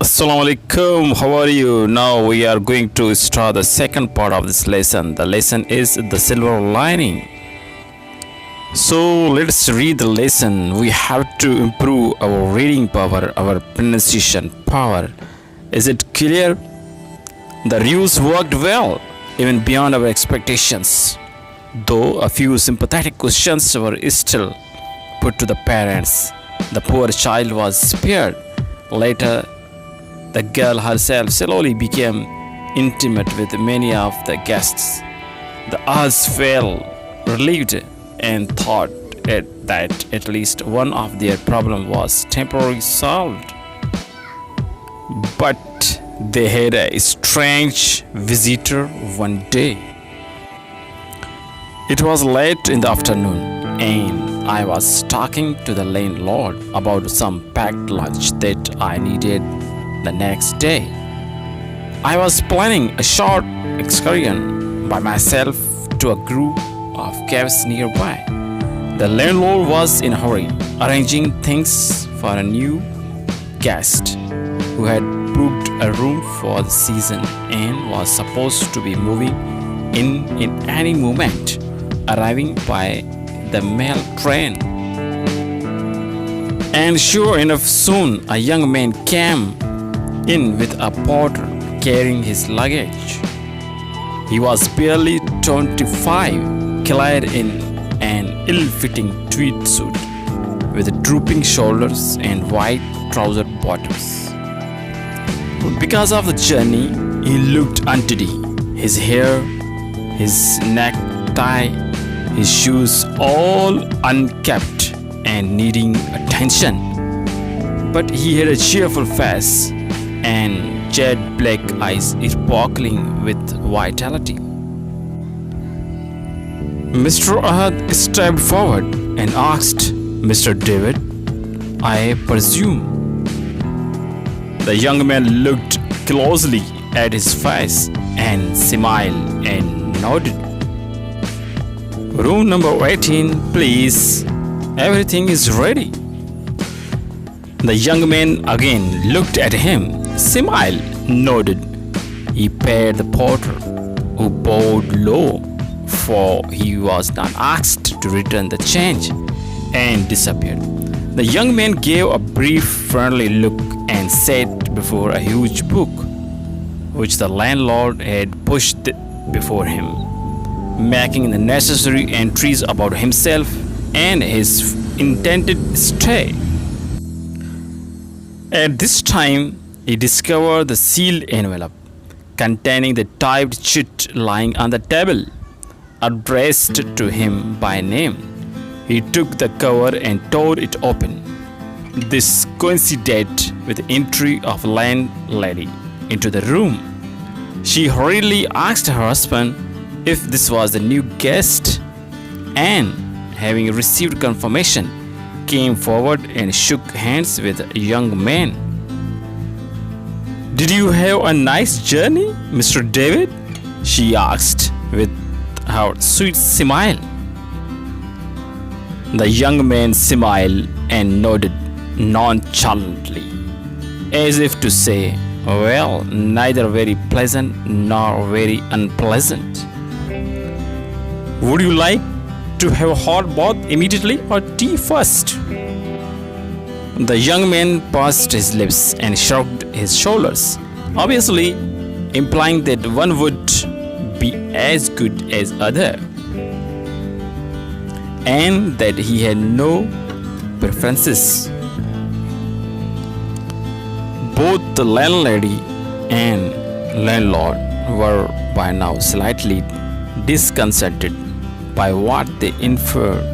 Assalamu alaikum, how are you? Now we are going to start the second part of this lesson. The lesson is the silver lining. So let's read the lesson. We have to improve our reading power, our pronunciation power. Is it clear? The reviews worked well, even beyond our expectations. Though a few sympathetic questions were still put to the parents, the poor child was spared. Later, the girl herself slowly became intimate with many of the guests. The others felt relieved and thought that at least one of their problem was temporarily solved. But they had a strange visitor one day. It was late in the afternoon, and I was talking to the landlord about some packed lunch that I needed the next day. I was planning a short excursion by myself to a group of caves nearby. The landlord was in a hurry, arranging things for a new guest who had booked a room for the season and was supposed to be moving in any moment, arriving by the mail train. And sure enough, soon a young man came in with a porter carrying his luggage. He was barely 25, clad in an ill-fitting tweed suit with drooping shoulders and white trouser bottoms. Because of the journey, he looked untidy. His hair, his necktie, his shoes all unkept and needing attention. But he had a cheerful face and jet black eyes sparkling with vitality. Mr. Ahad stepped forward and asked, "Mr. David, I presume?" The young man looked closely at his face and smiled and nodded. "Room number 18, please. Everything is ready." The young man again looked at him, smiled, nodded. He paid the porter, who bowed low, for he was not asked to return the change, and disappeared. The young man gave a brief, friendly look and sat before a huge book, which the landlord had pushed before him, making the necessary entries about himself and his intended stay. At this time, he discovered the sealed envelope containing the typed chit lying on the table, addressed to him by name. He took the cover and tore it open. This coincided with the entry of landlady into the room. She hurriedly asked her husband if this was the new guest, and having received confirmation, came forward and shook hands with a young man. "Did you have a nice journey, Mr. David?" she asked with her sweet smile. The young man smiled and nodded nonchalantly, as if to say, "Well, neither very pleasant nor very unpleasant. Would you like to have a hot bath immediately or tea first?" The young man pursed his lips and shrugged his shoulders, obviously implying that one would be as good as other, and that he had no preferences. Both the landlady and landlord were by now slightly disconcerted by what they inferred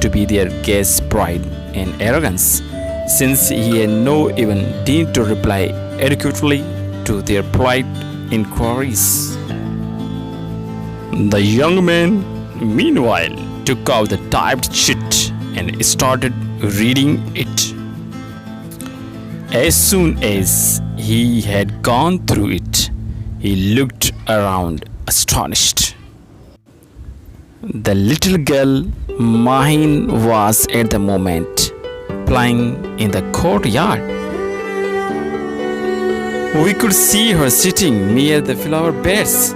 to be their guest's pride and arrogance, since he had no even deemed to reply adequately to their polite inquiries. The young man, meanwhile, took out the typed chit and started reading it. As soon as he had gone through it, he looked around astonished. The little girl, Mahin, was at the moment playing in the courtyard. We could see her sitting near the flower beds.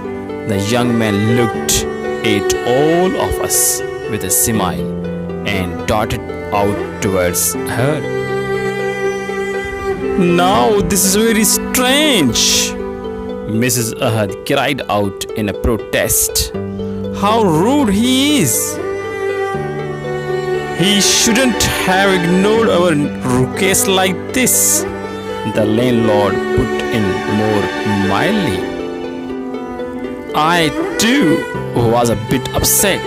The young man looked at all of us with a smile and darted out towards her. Now this is very strange, Mrs. Ahad cried out in a protest. How rude he is! He shouldn't have ignored our request like this, the landlord put in more mildly. I too was a bit upset,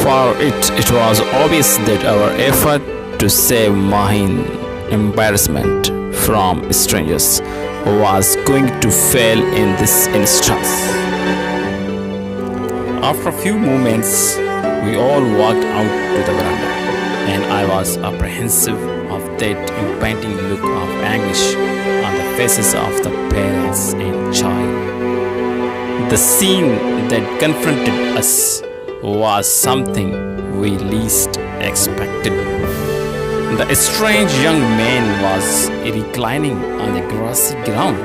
for it was obvious that our effort to save Mahin embarrassment from strangers was going to fail in this instance. After a few moments, we all walked out to the veranda, and I was apprehensive of that impending look of anguish on the faces of the parents and child. The scene that confronted us was something we least expected. The strange young man was reclining on the grassy ground,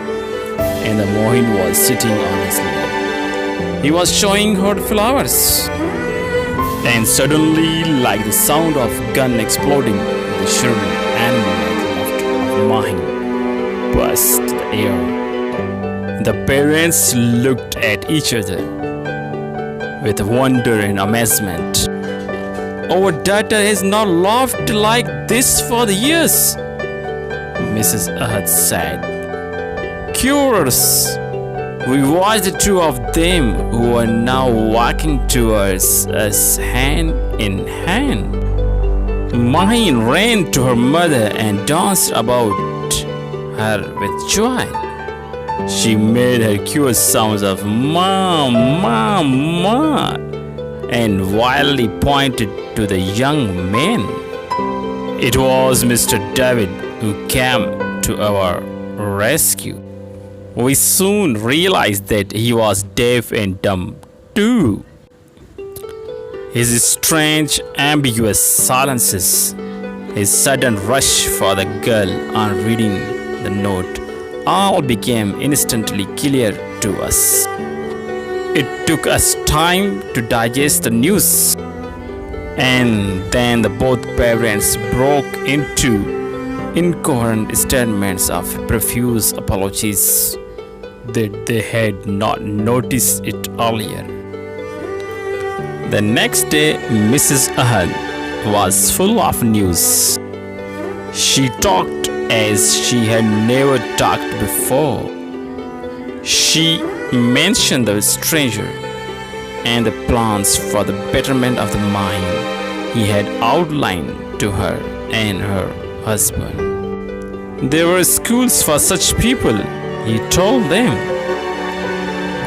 and the Mohin was sitting on his lap. He was showing her the flowers. And suddenly, like the sound of gun exploding, the shrill animal-like laughter of Mahin burst the air. The parents looked at each other with wonder and amazement. Our daughter has not laughed like this for the years, Mrs. Ahad said. Curious, we watched the two of them who are now walking towards us hand in hand. Mahin ran to her mother and danced about her with joy. She made her curious sounds of ma, ma, ma, and wildly pointed to the young man. It was Mr. David who came to our rescue. We soon realized that he was deaf and dumb too. His strange, ambiguous silences, his sudden rush for the girl on reading the note, all became instantly clear to us. It took us time to digest the news, and then the both parents broke into incoherent statements of profuse apologies that they had not noticed it earlier. The next day, Mrs. Ahad was full of news. She talked as she had never talked before. She mentioned the stranger and the plans for the betterment of the mine he had outlined to her and her husband. There were schools for such people, he told them,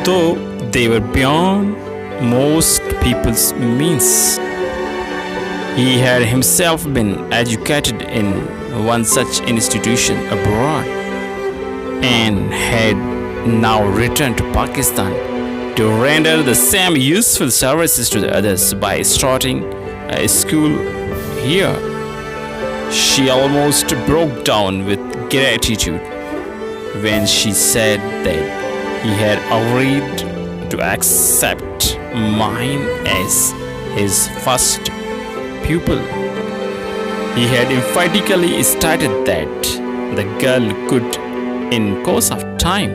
though they were beyond most people's means. He had himself been educated in one such institution abroad and had now returned to Pakistan to render the same useful services to the others by starting a school here. She almost broke down with gratitude when she said that he had agreed to accept Mahin as his first pupil. He had emphatically stated that the girl could, in course of time,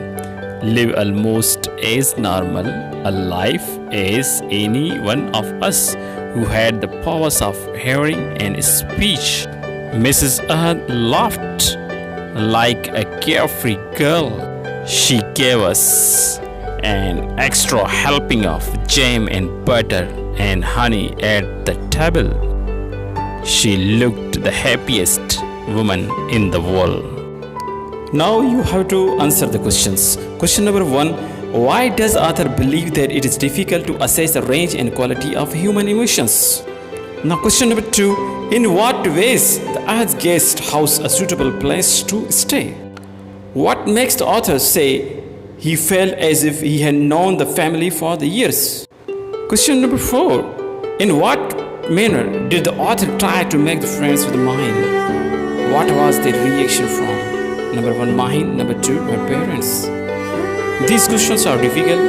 live almost as normal a life as any one of us who had the powers of hearing and speech. Mrs. Ahad laughed like a carefree girl. She gave us an extra helping of jam and butter and honey at the table. She looked the happiest woman in the world. Now you have to answer the questions. Question number 1. Why does author believe that it is difficult to assess the range and quality of human emotions? Now question number 2. In what ways the Ahad's guest house a suitable place to stay? What makes the author say he felt as if he had known the family for the years? Question number 4. In what manner did the author try to make the friends with Mahin? What was their reaction from? number 1, mine. Number 2, my parents. These questions are difficult.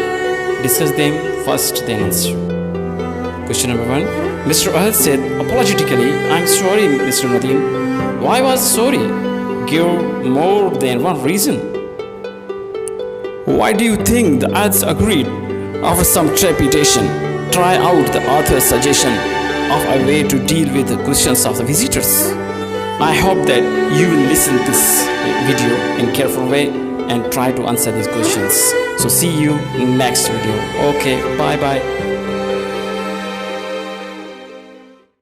Discuss them first, then answer. Question number 1. Mr. Ahad said apologetically, I'm sorry, Mr. Nadeem. Why was sorry? Give more than one reason. Why do you think the ads agreed? After some trepidation, try out the author's suggestion of a way to deal with the questions of the visitors. I hope that you will listen to this video in careful way and try to answer these questions. So see you next video. Okay, bye bye.